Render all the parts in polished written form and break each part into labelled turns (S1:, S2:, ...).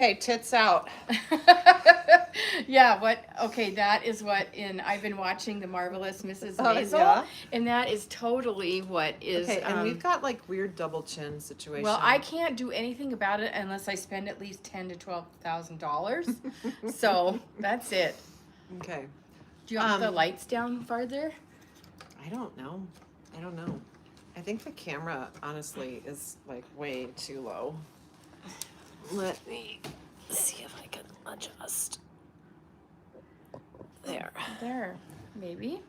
S1: Okay, tits out.
S2: Yeah, okay, that is I've been watching The Marvelous Mrs. Maisel,
S1: Yeah.
S2: and that is totally what is,
S1: Okay, and we've got like weird double chin situation.
S2: well, I can't do anything about it unless I spend at least $10,000 to $12,000. So that's it.
S1: Okay.
S2: Do you want the lights down farther?
S1: I don't know. I think the camera, honestly, is like way too low. Let me see if I can adjust.
S2: There, maybe.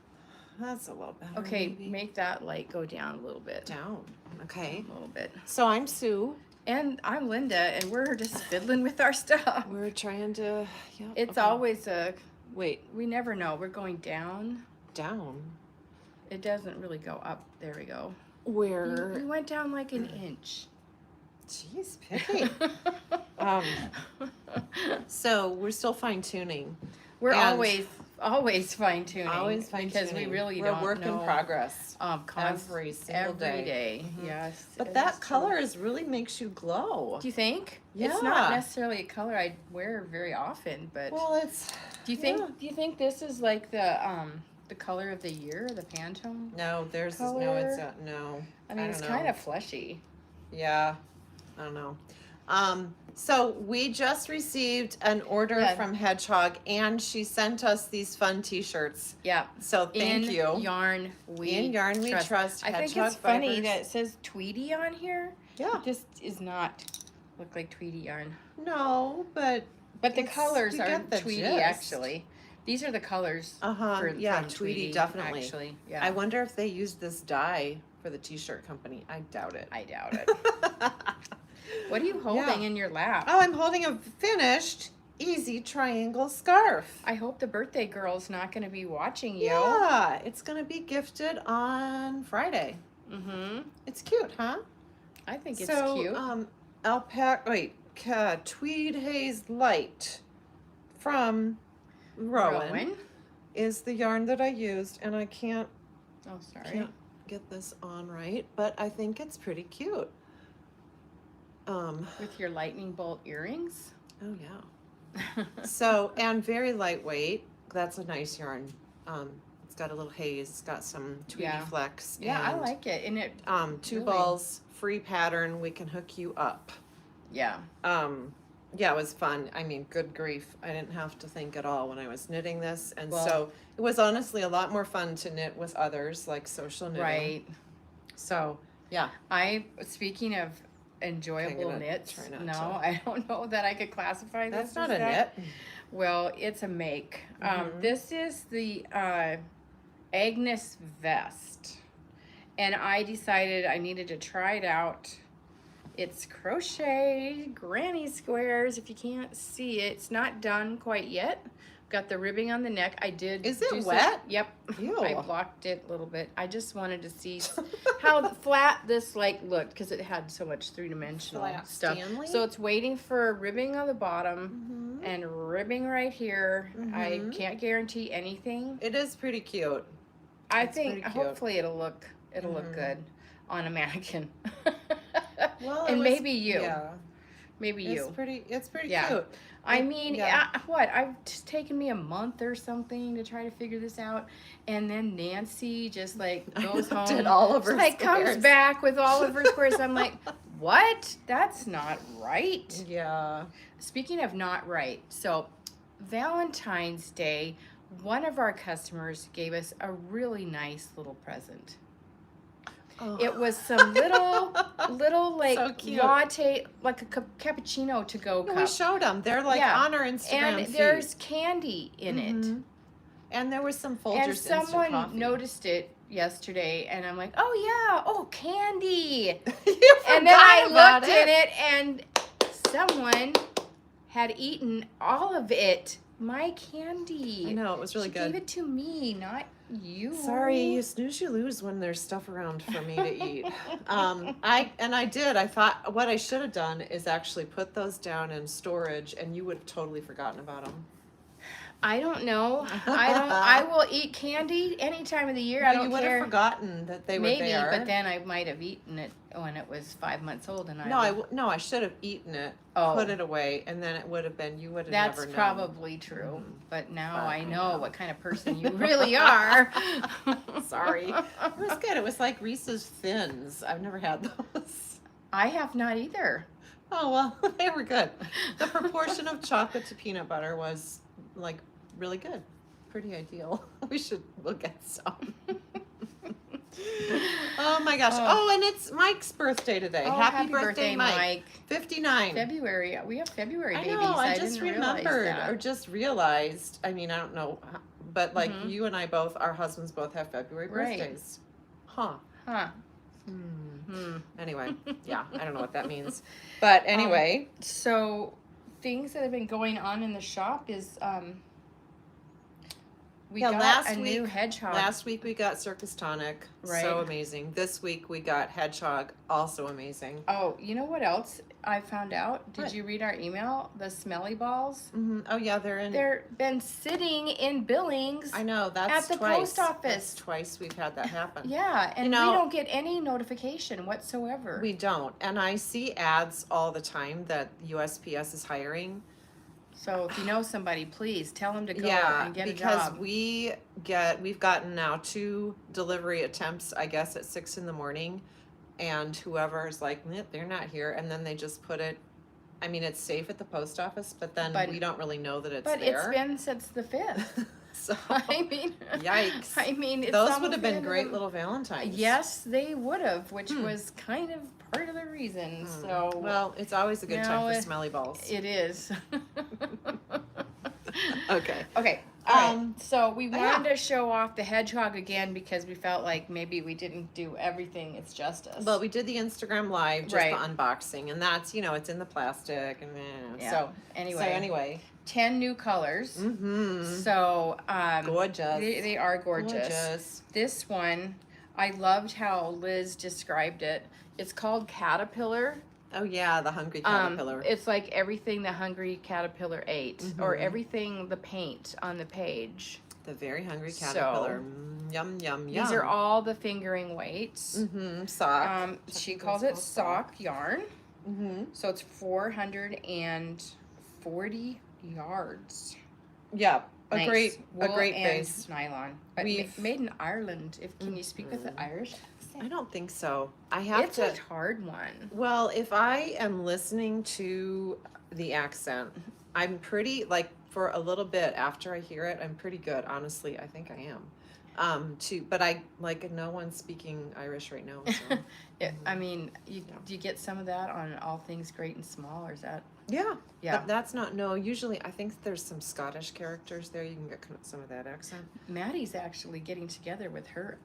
S1: That's a little better.
S2: Okay,
S1: maybe.
S2: make that light go down a little bit.
S1: Down. Okay.
S2: A little bit.
S1: So I'm Sue.
S2: And I'm Linda, and we're just fiddling with our stuff.
S1: We're trying to, yeah.
S2: It's always
S1: wait.
S2: We never know. We're going down.
S1: Down?
S2: It doesn't really go up. There we go.
S1: Where?
S2: We went down like an inch.
S1: Jeez, picky. So we're still fine tuning.
S2: We're always fine tuning.
S1: Always fine tuning.
S2: Because we really
S1: we're
S2: don't know.
S1: We're a work in progress.
S2: Every
S1: single day.
S2: Every day. Mm-hmm. Yes.
S1: But that color really makes you glow.
S2: Do you think?
S1: Yeah.
S2: It's not necessarily a color I wear very often, but.
S1: Well, it's.
S2: Do you think this is like the color of the year, the Pantone?
S1: No, there's
S2: color?
S1: no. It's no.
S2: I mean, it's kind of fleshy.
S1: Yeah, I don't know. So we just received an order from Hedgehog, and she sent us these fun T-shirts.
S2: Yeah.
S1: So thank you.
S2: In yarn we
S1: trust.
S2: I think it's funny that it says Tweety on here.
S1: Yeah.
S2: It just is not look like Tweety yarn.
S1: No, but
S2: the colors are Tweety
S1: gist.
S2: Actually. These are the colors.
S1: Yeah, Tweety definitely.
S2: Actually, yeah.
S1: I wonder if they used this dye for the T-shirt company. I doubt it.
S2: I doubt it. What are you holding in your lap?
S1: Oh, I'm holding a finished easy triangle scarf.
S2: I hope the birthday girl's not going to be watching you.
S1: Yeah, it's going to be gifted on Friday.
S2: Mm-hmm.
S1: It's cute, huh?
S2: I think it's cute.
S1: Alpaca, Tweed Haze Light from Rowan is the yarn that I used, and I can't get this on right, but I think it's pretty cute.
S2: With your lightning bolt earrings?
S1: Oh yeah. So, and very lightweight. That's a nice yarn. It's got a little haze. It's got some Tweety flex.
S2: Yeah, I like it. And it
S1: two balls, free pattern. We can hook you up.
S2: Yeah.
S1: Yeah, it was fun. I mean, good grief. I didn't have to think at all when I was knitting this. And so it was honestly a lot more fun to knit with others, like social knitting.
S2: Right.
S1: So, yeah.
S2: Speaking of enjoyable knits, I don't know that I could classify this.
S1: That's not a knit.
S2: Well, it's a make. This is the Agnes vest. And I decided I needed to try it out. It's crochet granny squares. If you can't see it, it's not done quite yet. Got the ribbing on the neck. I did.
S1: Is it wet?
S2: Yep.
S1: Ew.
S2: I blocked it a little bit. I just wanted to see how flat this looked because it had so much three-dimensional stuff.
S1: Stanley?
S2: So it's waiting for ribbing on the bottom and ribbing right here. I can't guarantee anything.
S1: It is pretty cute.
S2: I think hopefully it'll look good on a mannequin.
S1: Well,
S2: and maybe you.
S1: Yeah.
S2: Maybe you.
S1: It's pretty cute.
S2: I mean, it's taken me a month or something to try to figure this out, and then Nancy just goes home,
S1: did all of her squares.
S2: Comes back with all of her squares. I'm like, what? That's not right.
S1: Yeah. Speaking
S2: of not right, so Valentine's Day, one of our customers gave us a really nice little present. It was some little
S1: so cute.
S2: latte, like a cappuccino to go cup.
S1: We showed them. They're on our Instagram
S2: and
S1: feed.
S2: There's candy in it.
S1: And there was some Folgers
S2: and someone noticed it yesterday, and I'm like, candy. And then I looked in it, and someone had eaten all of it. My candy.
S1: I know, it was really good.
S2: She gave it to me, not you.
S1: Sorry, you snooze, you lose when there's stuff around for me to eat. I did. I thought what I should have done is actually put those down in storage, and you would have totally forgotten about them.
S2: I don't know. I will eat candy any time of the year. I don't
S1: You would
S2: care.
S1: have forgotten that they were there.
S2: Maybe, but then I might have eaten it when it was 5 months old, and
S1: I should have eaten it, put it away, and then it would have been. You would have never known.
S2: That's probably true. But now I know what kind of person you really are.
S1: Sorry, it was good. It was like Reese's Thins. I've never had those.
S2: I have not either.
S1: Oh well, they were good. The proportion of chocolate to peanut butter was like really good, pretty ideal. We'll get some. Oh my gosh. Oh, and it's Mike's birthday today.
S2: Oh,
S1: happy birthday, Mike. 59.
S2: February. We have February babies.
S1: I know. I just remembered or just realized. I mean, I don't know, but like you and I both, our husbands both have February birthdays. Huh. Anyway, yeah, I don't know what that means. But anyway.
S2: So things that have been going on in the shop is we got a new Hedgehog.
S1: Last week we got Circus Tonic. Right. So amazing. This week we got Hedgehog. Also amazing.
S2: Oh, you know what else I found out? Did you read our email? The smelly balls?
S1: Oh, yeah,
S2: they're been sitting in Billings.
S1: I know, that's
S2: at the post office.
S1: That's twice we've had that happen.
S2: Yeah, and we don't get any notification whatsoever.
S1: We don't. And I see ads all the time that USPS is hiring.
S2: So if you know somebody, please tell them to go and get a job.
S1: Because we've gotten now 2 delivery attempts, I guess, at 6 in the morning, and whoever is like, they're not here, and then they just put it. I mean, it's safe at the post office, but we don't really know that it's there.
S2: But it's been since the 5th.
S1: So
S2: I mean,
S1: yikes!
S2: I mean, it's
S1: those would have been great little Valentines.
S2: Yes, they would have, which was kind of part of the reason. So
S1: well, it's always a good time for smelly balls.
S2: It is.
S1: Okay.
S2: All right. So we wanted to show off the Hedgehog again because we felt like maybe we didn't do everything its justice.
S1: Well, we did the Instagram live, just the unboxing, and that's it's in the plastic, and so anyway. 10
S2: new colors. So
S1: gorgeous.
S2: They are gorgeous. This one, I loved how Liz described it. It's called Caterpillar.
S1: Oh yeah, the Hungry Caterpillar.
S2: It's like everything the Hungry Caterpillar ate, or everything the paint on the page.
S1: The Very Hungry Caterpillar. Yum, yum, yum.
S2: These are all the fingering weights.
S1: Sock.
S2: She calls it sock yarn. So it's 440 yards.
S1: Yeah,
S2: nice.
S1: a great base.
S2: Nylon. But made in Ireland. Can you speak with the Irish accent?
S1: I don't think so.
S2: It's a hard one.
S1: Well, if I am listening to the accent, I'm pretty, for a little bit after I hear it, I'm pretty good. Honestly, I think I am. But I no one's speaking Irish right now. So.
S2: I mean, do you get some of that on All Things Great and Small, or is that?
S1: Yeah. But that's not, usually I think there's some Scottish characters there. You can get some of that accent.
S2: Maddie's actually getting together with her.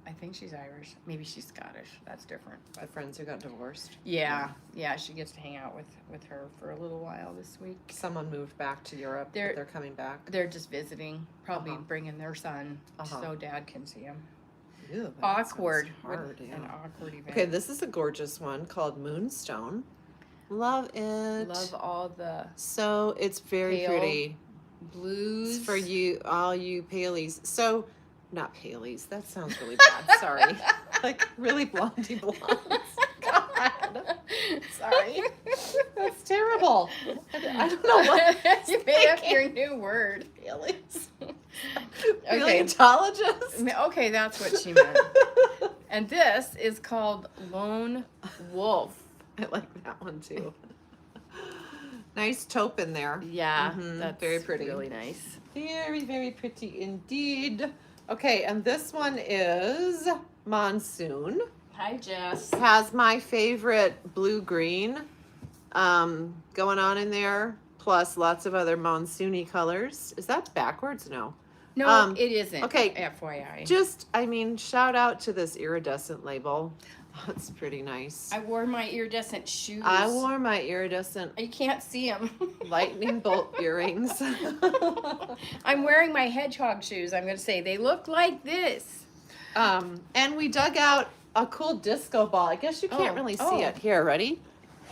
S2: I think she's Irish. Maybe she's Scottish. That's different.
S1: The friends who got divorced.
S2: Yeah. She gets to hang out with her for a little while this week.
S1: Someone moved back to Europe. They're coming back.
S2: They're just visiting, probably bringing their son so Dad can see him.
S1: Ew,
S2: awkward.
S1: Hard,
S2: An awkward event.
S1: Okay, this is a gorgeous one called Moonstone. Love it.
S2: Love all the.
S1: So it's very pretty.
S2: Blues.
S1: It's for you, all you paleys. So. Not paleys. That sounds really bad. Sorry. Really blondie blondes. God. Sorry. That's terrible. I don't know what.
S2: You made up your new word.
S1: Paleys. Paleontologist?
S2: Okay, that's what she meant. And this is called Lone Wolf.
S1: I like that one too. Nice taupe in there.
S2: Yeah. That's
S1: very pretty.
S2: Really nice.
S1: Very, very pretty indeed. Okay, and this one is Monsoon.
S2: Hi, Jess.
S1: Has my favorite blue-green going on in there, plus lots of other monsoony colors. Is that backwards? No.
S2: No, it isn't.
S1: Okay.
S2: FYI.
S1: Shout out to this iridescent label. Oh, it's pretty nice.
S2: I wore my iridescent shoes.
S1: I wore my iridescent.
S2: You can't see them.
S1: Lightning bolt earrings.
S2: I'm wearing my hedgehog shoes. I'm going to say they look like this.
S1: And we dug out a cool disco ball. I guess you can't really see it. Here, ready?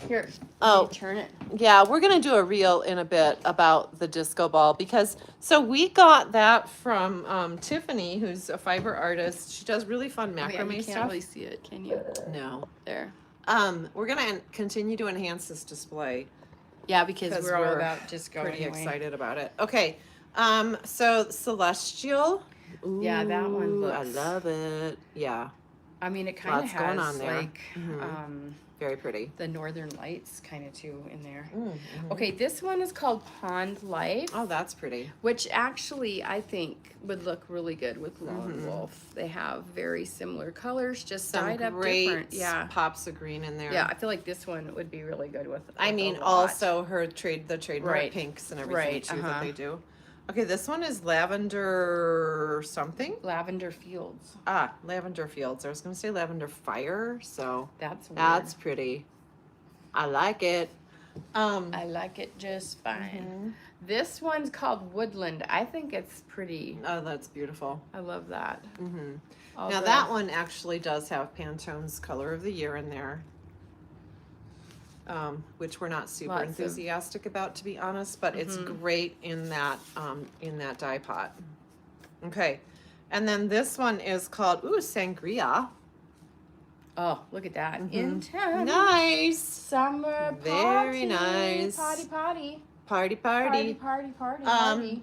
S2: Here.
S1: Oh,
S2: turn it.
S1: Yeah, we're going to do a reel in a bit about the disco ball because, so we got that from Tiffany, who's a fiber artist. She does really fun macrame
S2: you
S1: stuff.
S2: can't really see it, can you?
S1: No.
S2: There.
S1: We're going to continue to enhance this display.
S2: Yeah, because we're all about disco
S1: pretty
S2: anyway.
S1: excited about it. Okay, so Celestial. Ooh,
S2: Yeah, that one looks...
S1: I love it. Yeah.
S2: I mean, it kind of has
S1: going on there.
S2: like...
S1: very pretty.
S2: The Northern Lights kind of too in there.
S1: Mm-hmm.
S2: Okay, this one is called Pond Life.
S1: Oh, that's pretty.
S2: Which actually I think would look really good with Lone Wolf. They have very similar colors, just dyed up different. Yeah,
S1: pops of green in there.
S2: Yeah, I feel like this one would be really good with.
S1: I mean, also the trademark pinks and everything too that they do. Okay, this one is Lavender something.
S2: Lavender Fields.
S1: Ah, Lavender Fields. I was going to say Lavender Fire, so
S2: that's weird.
S1: That's pretty. I like it.
S2: I like it just fine. This one's called Woodland. I think it's pretty.
S1: Oh, that's beautiful.
S2: I love that.
S1: Now that one actually does have Pantone's Color of the Year in there. Which we're not super enthusiastic about, to be honest, but it's great in that dye pot. Okay, and then this one is called Sangria.
S2: Oh, look at that! Intense.
S1: Nice.
S2: Summer party.
S1: Very nice. Party.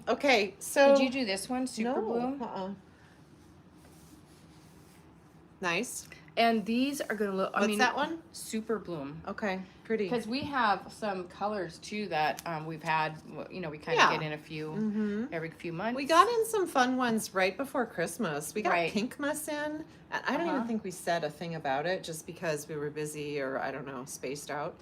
S1: Okay, so
S2: did you do this one, Super Bloom?
S1: Nice.
S2: And these are gonna look.
S1: What's that one?
S2: Super Bloom.
S1: Okay, pretty.
S2: Because we have some colors too that we've had. You know, we kind of get in a few every few months.
S1: We got in some fun ones right before Christmas. We got Pinkmas in, and I don't even think we said a thing about it, just because we were busy or I don't know, spaced out.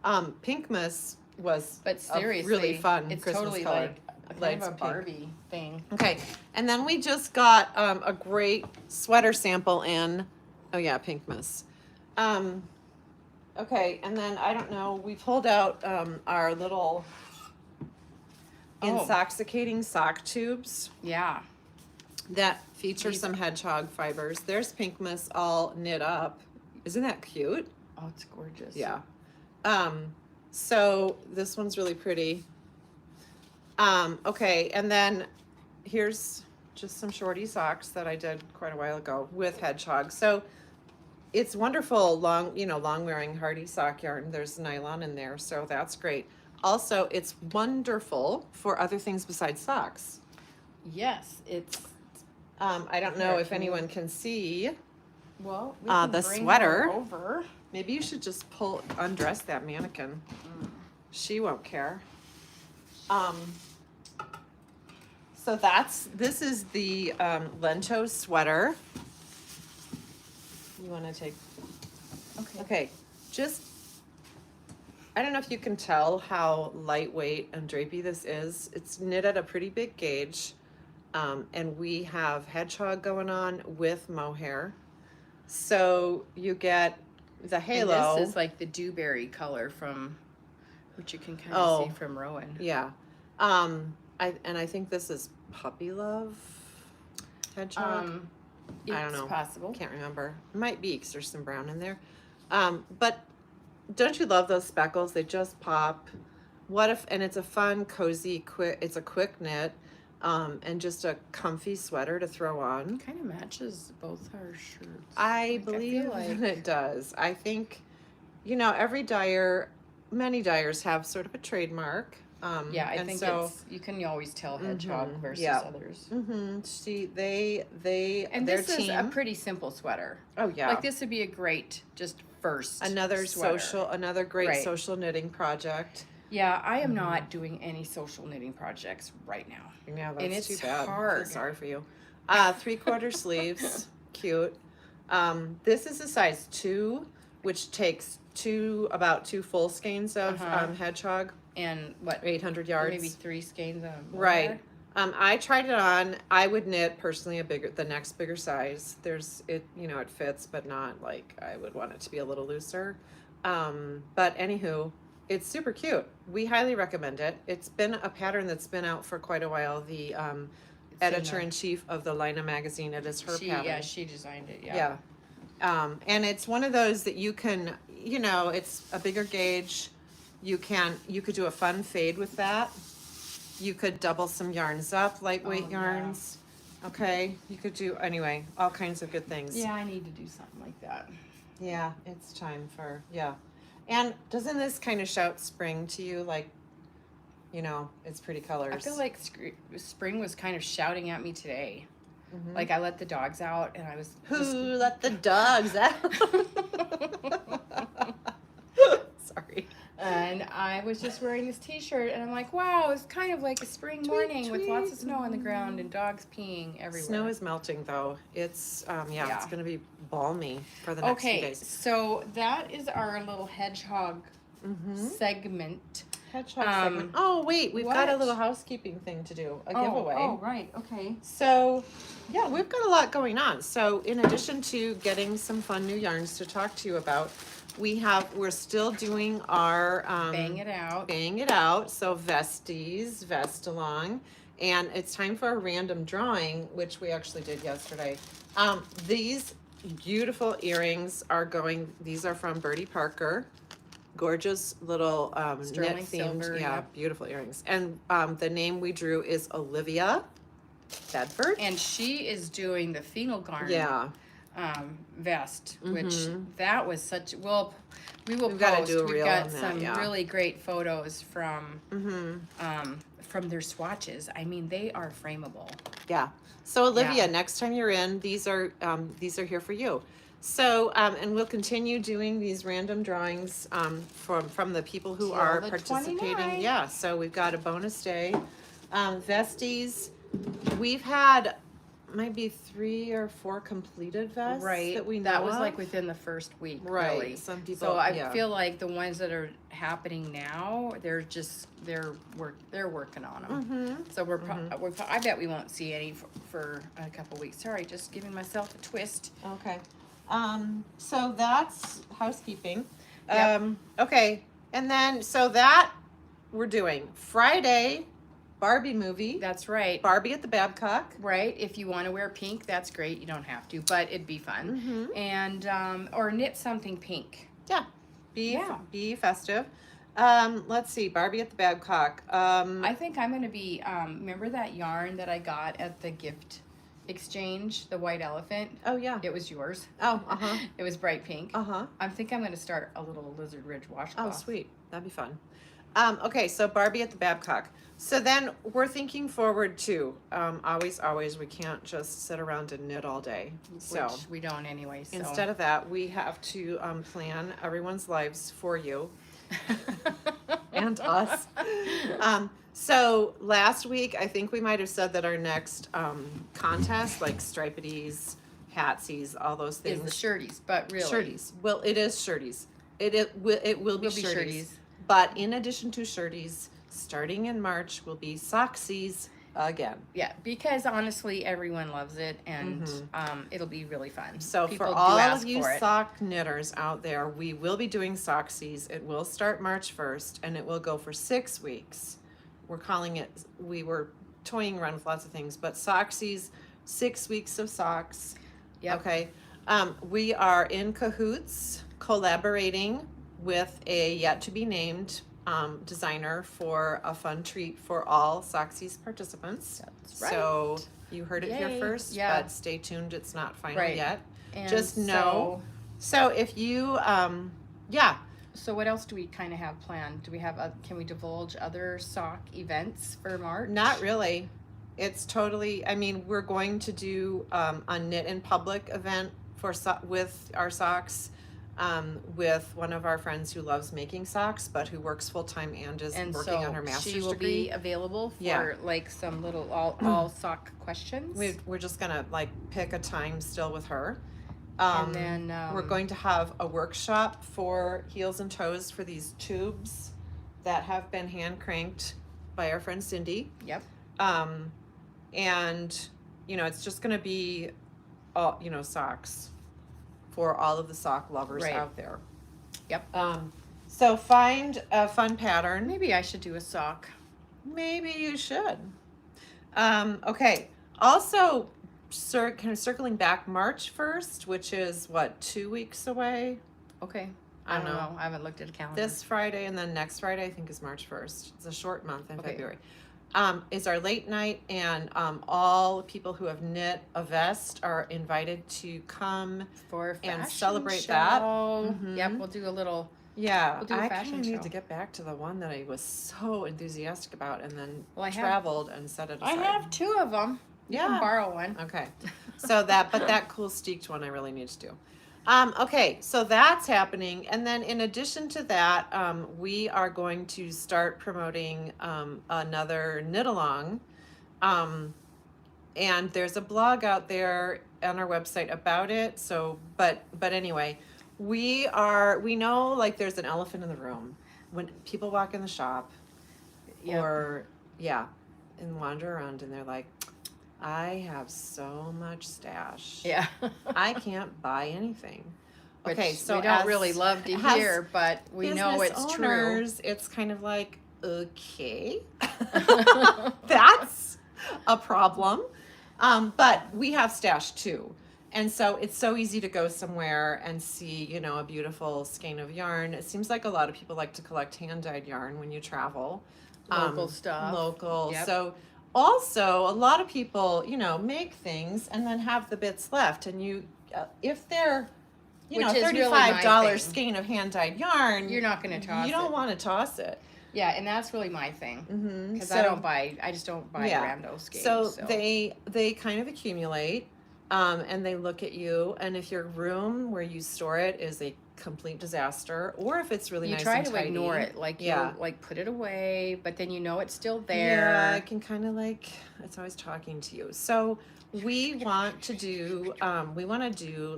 S1: Pinkmas was a really fun
S2: it's
S1: Christmas
S2: totally
S1: color.
S2: Like a Barbie thing.
S1: Okay, and then we just got a great sweater sample in. Oh yeah, Pinkmas. Okay, and then I don't know, we pulled out our little intoxicating sock tubes.
S2: Yeah.
S1: That feature some hedgehog fibers. There's Pinkmas all knit up. Isn't that cute?
S2: Oh, it's gorgeous.
S1: Yeah. So this one's really pretty. Okay, and then here's just some shorty socks that I did quite a while ago with hedgehog. So it's wonderful, long wearing hardy sock yarn. There's nylon in there, so that's great. Also, it's wonderful for other things besides socks.
S2: Yes, it's.
S1: I don't know if anyone can see.
S2: Well, we can
S1: the
S2: bring
S1: sweater.
S2: her over.
S1: Maybe you should just undress that mannequin. She won't care. So this is the Lento sweater. You want to take? Okay. Just, I don't know if you can tell how lightweight and drapey this is. It's knit at a pretty big gauge, and we have hedgehog going on with mohair. So you get the halo.
S2: And this is like the dewberry color which you can kind of see from Rowan.
S1: Yeah. I think this is Puppy Love hedgehog. I don't know.
S2: Possible.
S1: Can't remember. It might be because there's some brown in there. But don't you love those speckles? They just pop. And it's a fun, cozy, it's a quick knit, and just a comfy sweater to throw on.
S2: Kind of matches both our shirts.
S1: I believe it does. I think, many dyers have sort of a trademark.
S2: Yeah, I think you can always tell hedgehog versus others.
S1: See,
S2: and
S1: their
S2: this is
S1: team.
S2: a pretty simple sweater.
S1: Oh yeah,
S2: like this would be a great first
S1: another
S2: sweater.
S1: Great social knitting project.
S2: Yeah, I am not doing any social knitting projects right now.
S1: Yeah, that's
S2: and it's
S1: too bad.
S2: hard.
S1: Sorry for you. 3/4 sleeves, cute. This is a size 2, which takes about 2 full skeins of hedgehog.
S2: And what?
S1: 800 yards.
S2: Maybe 3 skeins of
S1: right. I tried it on. I would knit personally the next bigger size. It fits, but not like I would want it to be a little looser. But anywho, it's super cute. We highly recommend it. It's been a pattern that's been out for quite a while. The editor-in-chief of the Lina magazine, it is her pattern.
S2: Yeah, she designed it.
S1: Yeah. And it's one of those that you can, you know, it's a bigger gauge. You could do a fun fade with that. You could double some yarns up, lightweight yarns. Okay, you could do, anyway, all kinds of good things.
S2: Yeah, I need to do something like that.
S1: Yeah, it's time for, yeah. And doesn't this kind of shout spring to you? Like, you know, it's pretty colors.
S2: I feel like spring was kind of shouting at me today. Like I let the dogs out and I was
S1: let the dogs out? Sorry.
S2: And I was just wearing this t-shirt and I'm like, wow, it's kind of like a spring morning with lots of snow on the ground and dogs peeing everywhere.
S1: Snow is melting though. It's it's gonna be balmy for the next few days.
S2: So that is our little hedgehog segment.
S1: Hedgehog segment. Oh wait, we've got a little housekeeping thing to do, a giveaway.
S2: Oh right, okay.
S1: So yeah, we've got a lot going on. So in addition to getting some fun new yarns to talk to you about, we're still doing our
S2: Bang It
S1: Out. So vesties, vest along. And it's time for a random drawing, which we actually did yesterday. These beautiful earrings these are from Birdie Parker. Gorgeous little
S2: sterling
S1: knit themed,
S2: silver,
S1: beautiful earrings. And the name we drew is Olivia Bedford.
S2: And she is doing the Fingel Garn vest, which that was such, we will post. We've got some really great photos from their swatches. I mean, they are frameable.
S1: Yeah. So Olivia, next time you're in, these are here for you. So, and we'll continue doing these random drawings from the people who are participating.
S2: 29th.
S1: Yeah, so we've got a bonus day. Vesties, we've had maybe 3 or 4 completed vests that we know
S2: That was
S1: of.
S2: like within the first week,
S1: Right.
S2: really.
S1: Some people,
S2: so I feel like the ones that are happening now, they're working on them. So I bet we won't see any for a couple weeks. Sorry, just giving myself a twist.
S1: Okay. So that's housekeeping.
S2: Yep.
S1: Okay. And then, so that we're doing Friday, Barbie movie.
S2: That's right.
S1: Barbie at the Babcock.
S2: Right. If you want to wear pink, that's great. You don't have to, but it'd be fun. And, or knit something pink.
S1: Yeah. Be festive. Let's see. Barbie at the Babcock.
S2: I think I'm going to be, remember that yarn that I got at the gift exchange, the white elephant?
S1: Oh yeah,
S2: it was yours.
S1: Oh,
S2: It was bright pink. I think I'm going to start a little Lizard Ridge washcloth.
S1: Oh sweet, that'd be fun. Okay, so Barbie at the Babcock. So then we're thinking forward to always we can't just sit around and knit all day. So
S2: which we don't anyway. So.
S1: Instead of that, we have to plan everyone's lives for you and us. So last week, I think we might have said that our next contest, like stripeties, hatsies, all those things,
S2: is the shirties, but really
S1: shirties. Well, it is shirties. It will be shirties. But in addition to shirties, starting in March will be socksies again.
S2: Yeah, because honestly, everyone loves it, and it'll be really fun.
S1: So
S2: people
S1: for all of you sock knitters out there, we will be doing socksies. It will start March 1st, and it will go for 6 weeks. We're calling it, we were toying around with lots of things, but socksies, 6 weeks of socks.
S2: Yep.
S1: Okay. We are in cahoots, collaborating with a yet to be named designer for a fun treat for all Socksies participants.
S2: That's right.
S1: So you heard it here first,
S2: yeah.
S1: but stay tuned. It's not final yet.
S2: And
S1: just know. So if you, yeah.
S2: So what else do we kind of have planned? Do we have, can we divulge other sock events for March?
S1: Not really. It's totally, I mean, we're going to do a knit in public event with our socks. With one of our friends who loves making socks, but who works full time and is working on her master's degree.
S2: She will be available for like some little all sock questions.
S1: We're just gonna like pick a time still with her,
S2: and then
S1: we're going to have a workshop for heels and toes for these tubes that have been hand cranked by our friend Cindy.
S2: Yep.
S1: And you know, it's just gonna be all socks for all of the sock lovers out there.
S2: Yep.
S1: So find a fun pattern.
S2: Maybe I should do a sock.
S1: Maybe you should. Okay. Also, kind of circling back March 1st, which is what, 2 weeks away?
S2: Okay.
S1: I don't know.
S2: I haven't looked at a calendar.
S1: This Friday and then next Friday, I think, is March 1st. It's a short month in February. Is our late night, and all people who have knit a vest are invited to come
S2: for
S1: and celebrate that.
S2: Yep, we'll do a little.
S1: Yeah,
S2: we'll do a
S1: I
S2: fashion
S1: kind of
S2: show.
S1: need to get back to the one that I was so enthusiastic about, and then
S2: I
S1: traveled and set it aside.
S2: I have 2 of them. You can borrow one.
S1: Okay, so that cool steeked one I really need to do. Okay, so that's happening, and then in addition to that, we are going to start promoting another knit along, and there's a blog out there on our website about it. So, but anyway, we know, like, there's an elephant in the room when people walk in the shop, or and wander around, and they're like, I have so much stash.
S2: Yeah.
S1: I can't buy anything.
S2: Which
S1: okay, so
S2: we don't really love to hear, but we know it's
S1: owners, true. It's kind of like, okay, that's a problem. But we have stash too. And so it's so easy to go somewhere and see, you know, a beautiful skein of yarn. It seems like a lot of people like to collect hand-dyed yarn when you travel.
S2: Local stuff.
S1: Local.
S2: Yep.
S1: So also, a lot of people, you know, make things and then have the bits left. And you, if they're, you know, $35 skein of hand-dyed yarn,
S2: you're not going to toss it.
S1: You don't want to toss it.
S2: Yeah, and that's really my thing. Because I just don't buy rando skeins.
S1: So they kind of accumulate, and they look at you. And if your room where you store it is a complete disaster, or if it's really nice and tidy,
S2: you try to ignore it, like you like put it away, but then you know it's still there.
S1: Yeah, it can kind of like, it's always talking to you. So we want to do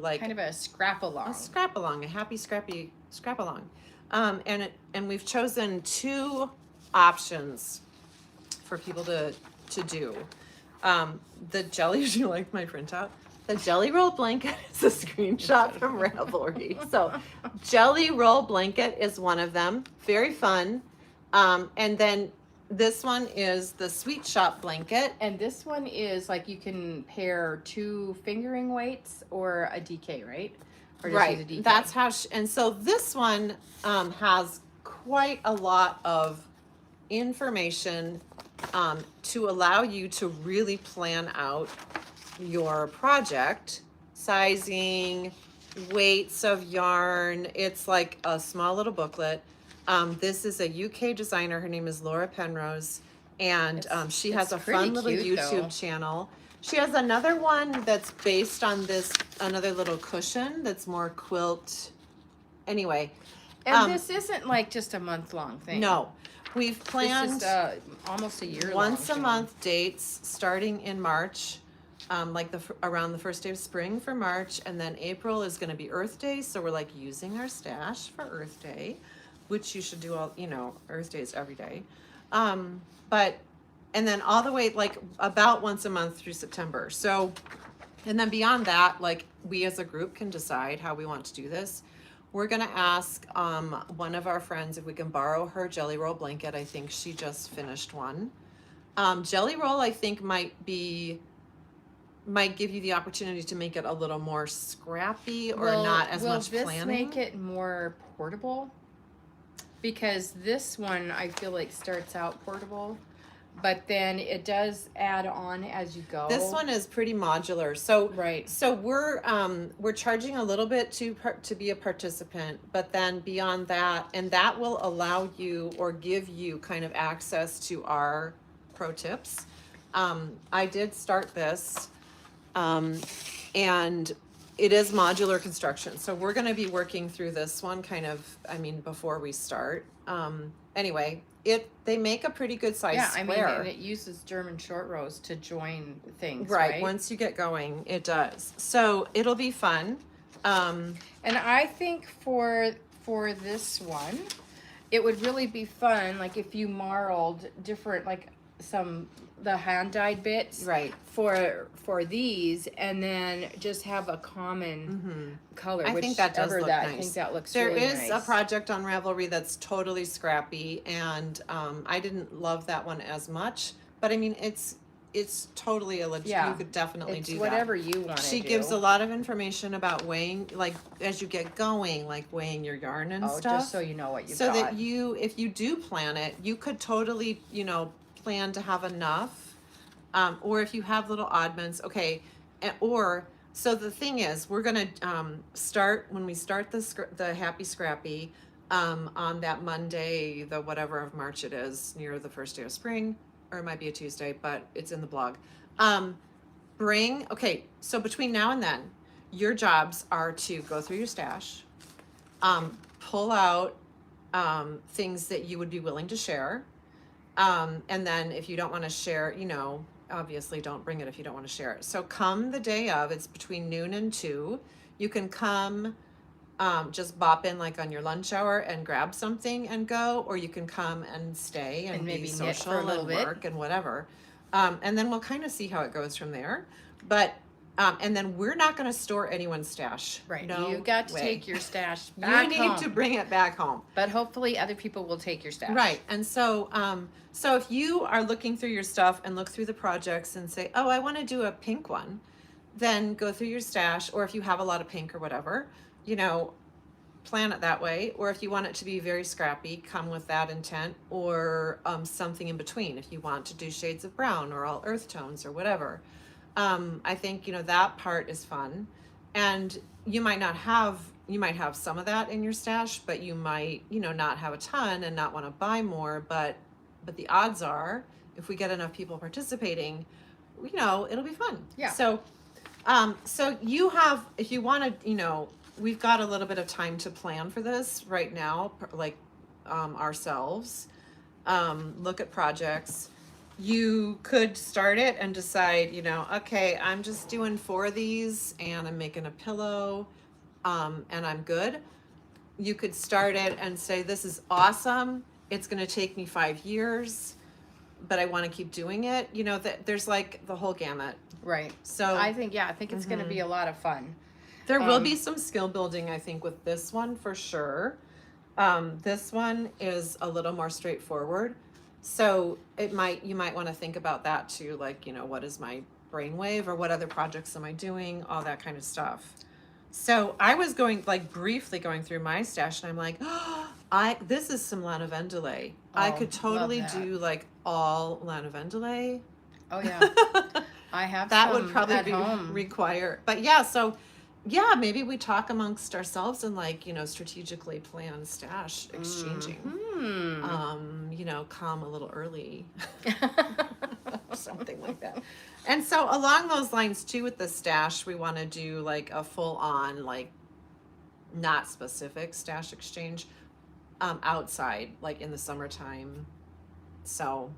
S1: like
S2: kind of a scrap along,
S1: a happy scrappy scrap along, and we've chosen 2 options for people to do. The jelly, do you like my printout? The jelly roll blanket is a screenshot from Ravelry. So jelly roll blanket is one of them. Very fun. And then this one is the sweet shop blanket.
S2: And this one is like you can pair 2 fingering weights or a DK, right? Or just use a DK.
S1: That's how, and so this one has quite a lot of information to allow you to really plan out your project, sizing, weights of yarn. It's like a small little booklet. This is a UK designer. Her name is Laura Penrose, and she has a fun little YouTube channel. She has another one that's based on another little cushion that's more quilt. Anyway.
S2: And this isn't like just a month-long thing.
S1: No. We've planned
S2: almost a year
S1: once a month dates starting in March. Like around the first day of spring for March, and then April is going to be Earth Day, so we're like using our stash for Earth Day, which you should do all, you know, Earth Day is every day. And then all the way like about once a month through September. So, and then beyond that, like we as a group can decide how we want to do this. We're going to ask one of our friends if we can borrow her jelly roll blanket. I think she just finished one. Jelly roll, I think, might give you the opportunity to make it a little more scrappy or not as much planning.
S2: Will this make it more portable? Because this one I feel like starts out portable, but then it does add on as you go.
S1: This one is pretty modular. So So we're charging a little bit to be a participant, but then beyond that, and that will allow you or give you kind of access to our pro tips. I did start this. And it is modular construction. So we're going to be working through this one before we start. Anyway, they make a pretty good size square.
S2: And it uses German short rows to join things,
S1: right? Once you get going, it does. So it'll be fun.
S2: And I think for this one, it would really be fun, like if you marled different, like the hand-dyed bits for these, and then just have a common color.
S1: I think that does look nice.
S2: I think that looks
S1: really
S2: nice.
S1: There is a project on Ravelry that's totally scrappy, and I didn't love that one as much, but I mean it's it's totally a legit. You could definitely do that.
S2: Whatever you want to do.
S1: She gives a lot of information about weighing, like as you get going, like weighing your yarn and stuff.
S2: Just so you know what you've
S1: got.
S2: So
S1: that if you do plan it, you could totally, plan to have enough. Or if you have little oddments, okay. So the thing is, we're gonna start when we start the Happy Scrappy on that Monday, the whatever of March it is, near the first day of spring, or it might be a Tuesday, but it's in the blog. So between now and then, your jobs are to go through your stash, pull out things that you would be willing to share, and then if you don't want to share, obviously don't bring it if you don't want to share it. So come the day of, it's between noon and 2. You can come, just bop in like on your lunch hour and grab something and go, or you can come and stay and maybe be social and work and whatever. And then we'll kind of see how it goes from there. But and then we're not going to store anyone's stash.
S2: Right.
S1: No
S2: you got to
S1: way.
S2: take your stash back
S1: You need to bring it back home.
S2: But hopefully other people will take your stash.
S1: Right. And so so if you are looking through your stuff and look through the projects and say, oh, I want to do a pink one, then go through your stash. Or if you have a lot of pink or whatever, plan it that way. Or if you want it to be very scrappy, come with that intent, or something in between if you want to do shades of brown or all earth tones or whatever. I think that part is fun, and you might have some of that in your stash, but you might not have a ton and not want to buy more, but the odds are, if we get enough people participating, it'll be fun.
S2: Yeah.
S1: So you have, if you want to, we've got a little bit of time to plan for this right now, like ourselves, look at projects. You could start it and decide, okay, I'm just doing 4 of these and I'm making a pillow, and I'm good. You could start it and say, this is awesome. It's going to take me 5 years, but I want to keep doing it. There's like the whole gamut.
S2: Right.
S1: So
S2: I think it's going to be a lot of fun.
S1: There will be some skill building, I think, with this one for sure. This one is a little more straightforward. So you might want to think about that too, like, what is my brainwave, or what other projects am I doing, all that kind of stuff. So I was briefly going through my stash, and I'm like, this is some Lana Vendele. I could totally do like all Lana Vendele.
S2: Oh yeah. I have
S1: that
S2: some
S1: would probably
S2: at
S1: be
S2: home.
S1: required. But yeah, so yeah, maybe we talk amongst ourselves and strategically plan stash exchanging. Come a little early. Something like that. And so along those lines too, with the stash, we want to do like a full on, like not specific stash exchange outside, like in the summertime. So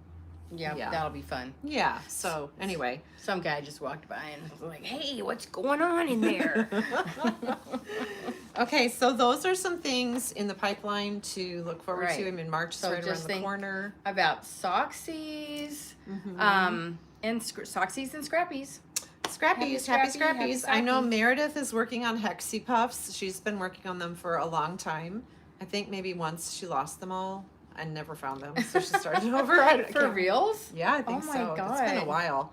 S2: yeah, that'll be fun.
S1: Yeah. So anyway,
S2: some guy just walked by and was like, hey, what's going on in there?
S1: Okay, so those are some things in the pipeline to look forward to. I mean, March is right around the corner.
S2: About Socksies, and Socksies and Scrappies.
S1: Happy Scrappies. I know Meredith is working on Hexie Puffs. She's been working on them for a long time. I think maybe once she lost them all and never found them, so she started over.
S2: For reals?
S1: Yeah, I think so.
S2: Oh my God.
S1: It's been a while.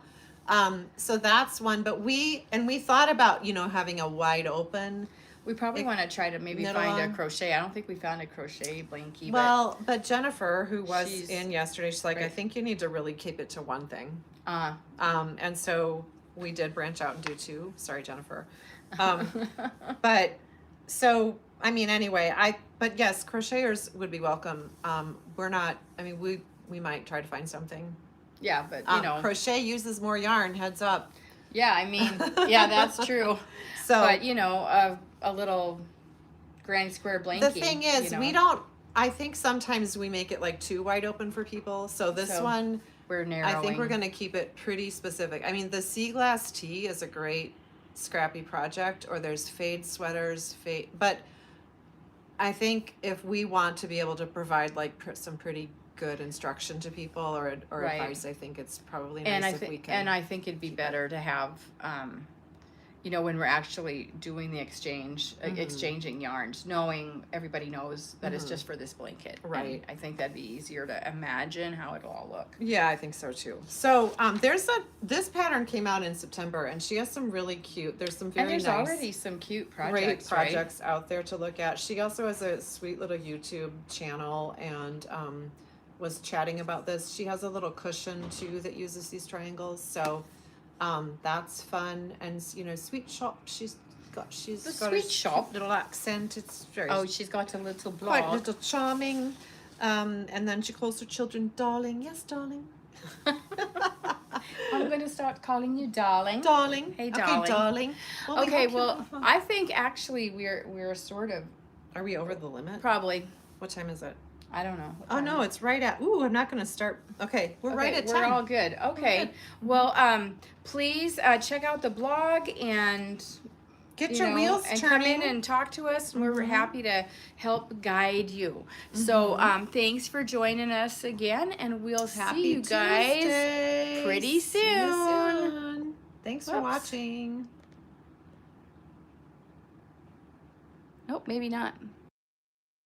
S1: So that's one, but we thought about, having a wide open.
S2: We probably want to try to maybe find a crochet. I don't think we found a crochet blankie.
S1: Well, but Jennifer, who was in yesterday, she's like, I think you need to really keep it to one thing. And so we did branch out and do 2. Sorry, Jennifer. But so, I mean, anyway, but yes, crocheters would be welcome. We're not, I mean, we might try to find something.
S2: Yeah, but
S1: crochet uses more yarn, heads up.
S2: Yeah, I mean, yeah, that's true.
S1: So,
S2: but a little granny square blankie.
S1: The thing is, I think sometimes we make it like too wide open for people. So this one,
S2: we're narrowing.
S1: I think we're going to keep it pretty specific. I mean, the sea glass tee is a great scrappy project, or there's fade sweaters, but I think if we want to be able to provide like some pretty good instruction to people or advice, I think it's probably nice if we can.
S2: And I think it'd be better to have, you know, when we're actually doing the exchanging yarns, knowing everybody knows that it's just for this blanket.
S1: Right.
S2: And I think that'd be easier to imagine how it'll all look.
S1: Yeah, I think so too. So this pattern came out in September, and she has some really cute, there's some very
S2: and there's
S1: nice,
S2: already some cute
S1: great
S2: projects,
S1: projects out there to look at. She also has a sweet little YouTube channel, and was chatting about this. She has a little cushion too that uses these triangles, so that's fun. And you know, sweet shop, she's got
S2: sweet shop
S1: little accent. It's very
S2: she's got a little blog.
S1: quite little charming. And then she calls her children darling. Yes, darling.
S2: I'm going to start calling you darling.
S1: Darling.
S2: Hey, darling.
S1: Okay, darling. Well,
S2: okay, well, I think actually we're sort of.
S1: Are we over the limit?
S2: Probably.
S1: What time is it?
S2: I don't know.
S1: Oh no, it's right at. Ooh, I'm not going to start. Okay, we're right at 10.
S2: We're all good. Okay. Well, please check out the blog and
S1: get your wheels
S2: and
S1: turning.
S2: Come in and talk to us, and we're happy to help guide you. So thanks for joining us again, and we'll see you guys
S1: Tuesdays.
S2: pretty soon.
S1: See you soon. Thanks for watching.
S2: Nope, maybe not.